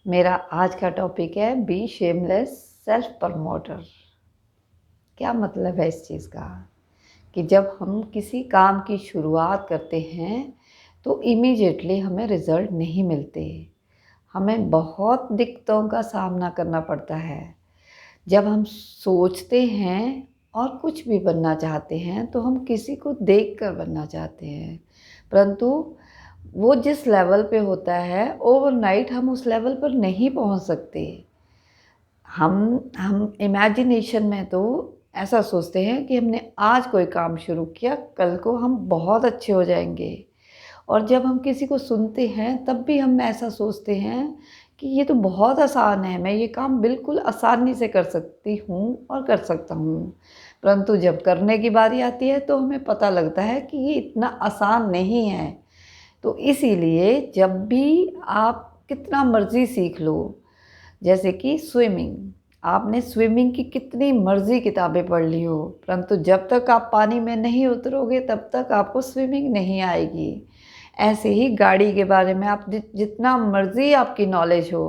मेरा आज का टॉपिक है बी शेमलेस सेल्फ प्रमोटर। क्या मतलब है इस चीज़ का कि जब हम किसी काम की शुरुआत करते हैं तो इमीडिएटली हमें रिज़ल्ट नहीं मिलते। हमें बहुत दिक्कतों का सामना करना पड़ता है। जब हम सोचते हैं और कुछ भी बनना चाहते हैं तो हम किसी को देखकर बनना चाहते हैं, परंतु वो जिस लेवल पे होता है ओवरनाइट हम उस लेवल पर नहीं पहुंच सकते। हम इमेजिनेशन में तो ऐसा सोचते हैं कि हमने आज कोई काम शुरू किया, कल को हम बहुत अच्छे हो जाएंगे। और जब हम किसी को सुनते हैं तब भी हम ऐसा सोचते हैं कि ये तो बहुत आसान है, मैं ये काम बिल्कुल आसानी से कर सकती हूँ और कर सकता हूँ। परंतु जब करने की बारी आती है तो हमें पता लगता है कि ये इतना आसान नहीं है। तो इसीलिए जब भी आप कितना मर्ज़ी सीख लो, जैसे कि स्विमिंग, आपने स्विमिंग की कितनी मर्ज़ी किताबें पढ़ ली हो, परंतु जब तक आप पानी में नहीं उतरोगे तब तक आपको स्विमिंग नहीं आएगी। ऐसे ही गाड़ी के बारे में आप जितना मर्ज़ी आपकी नॉलेज हो,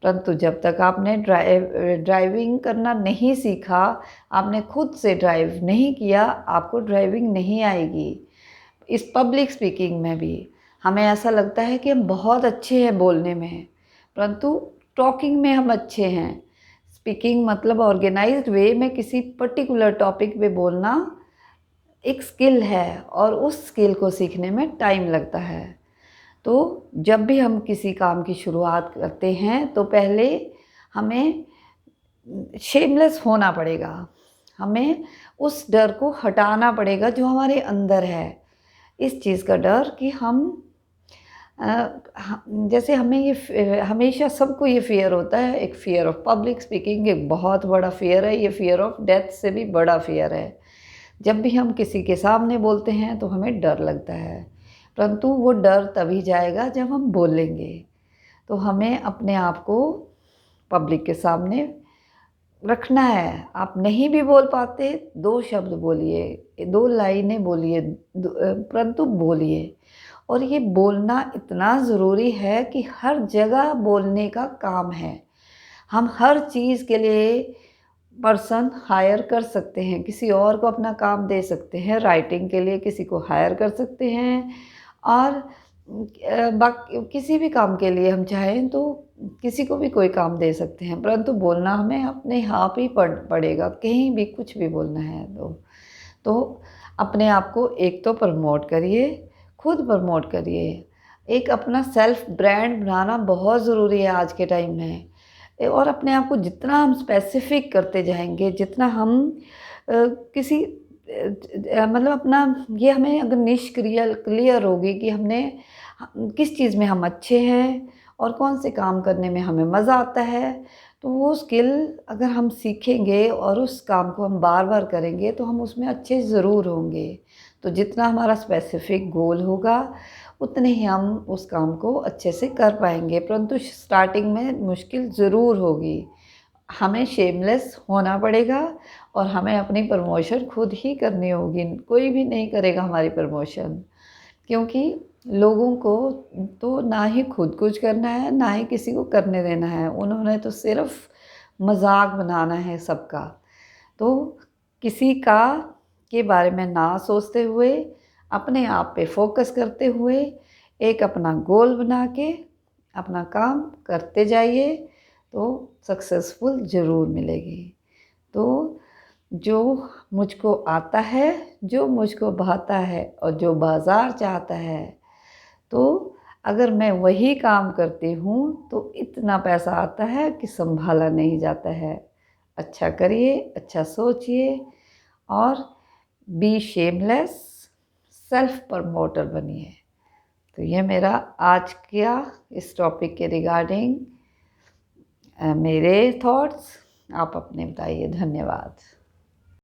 परंतु जब तक आपने ड्राइविंग करना नहीं सीखा, आपने खुद से ड्राइव नहीं किया, आपको ड्राइविंग नहीं आएगी। इस पब्लिक स्पीकिंग में भी हमें ऐसा लगता है कि हम बहुत अच्छे हैं बोलने में, परंतु टॉकिंग में हम अच्छे हैं। स्पीकिंग मतलब ऑर्गेनाइज्ड वे में किसी पर्टिकुलर टॉपिक पे बोलना एक स्किल है और उस स्किल को सीखने में टाइम लगता है। तो जब भी हम किसी काम की शुरुआत करते हैं तो पहले हमें शेमलेस होना पड़ेगा। हमें उस डर को हटाना पड़ेगा जो हमारे अंदर है। इस चीज़ का डर कि हम जैसे हमें ये हमेशा सबको ये फ़ियर होता है। एक फ़ियर ऑफ पब्लिक स्पीकिंग एक बहुत बड़ा फ़ियर है, ये फ़ियर ऑफ डेथ से भी बड़ा फ़ियर है। जब भी हम किसी के सामने बोलते हैं तो हमें डर लगता है, परंतु वो डर तभी जाएगा जब हम बोलेंगे। तो हमें अपने आप को पब्लिक के सामने रखना है। आप नहीं भी बोल पाते, 2 शब्द बोलिए, 2 लाइनें बोलिए, परंतु बोलिए। और ये बोलना इतना ज़रूरी है कि हर जगह बोलने का काम है। हम हर चीज़ के लिए पर्सन हायर कर सकते हैं, किसी और को अपना काम दे सकते हैं। राइटिंग के लिए किसी को हायर कर सकते हैं और बाकी किसी भी काम के लिए हम चाहें तो किसी को भी कोई काम दे सकते हैं, परंतु बोलना हमें अपने आप ही पड़ेगा। कहीं भी कुछ भी बोलना है तो अपने आप को एक तो प्रमोट करिए, खुद प्रमोट करिए। एक अपना सेल्फ ब्रांड बनाना बहुत ज़रूरी है आज के टाइम में। और अपने आप को जितना हम स्पेसिफिक करते जाएंगे, जितना हम किसी मतलब अपना ये हमें अगर निश क्लियर होगी कि हमने किस चीज़ में हम अच्छे हैं और कौन से काम करने में हमें मज़ा आता है, तो वो स्किल अगर हम सीखेंगे और उस काम को हम बार बार करेंगे तो हम उसमें अच्छे ज़रूर होंगे। तो जितना हमारा स्पेसिफिक गोल होगा उतने ही हम उस काम को अच्छे से कर पाएंगे, परंतु स्टार्टिंग में मुश्किल ज़रूर होगी। हमें शेमलेस होना पड़ेगा और हमें अपनी प्रमोशन खुद ही करनी होगी। कोई भी नहीं करेगा हमारी प्रमोशन, क्योंकि लोगों को तो ना ही खुद कुछ करना है ना ही किसी को करने देना है। उन्होंने तो सिर्फ मजाक बनाना है सबका। तो किसी का के बारे में ना सोचते हुए, अपने आप पे फोकस करते हुए, एक अपना गोल बना के अपना काम करते जाइए तो सक्सेसफुल ज़रूर मिलेगी। तो जो मुझको आता है, जो मुझको भाता है और जो बाज़ार चाहता है, तो अगर मैं वही काम करती हूँ तो इतना पैसा आता है कि संभाला नहीं जाता है। अच्छा करिए, अच्छा सोचिए और बी शेमलेस, सेल्फ प्रमोटर बनिए। तो ये मेरा आज का इस टॉपिक के रिगार्डिंग मेरे थॉट्स। आप अपने बताइए। धन्यवाद।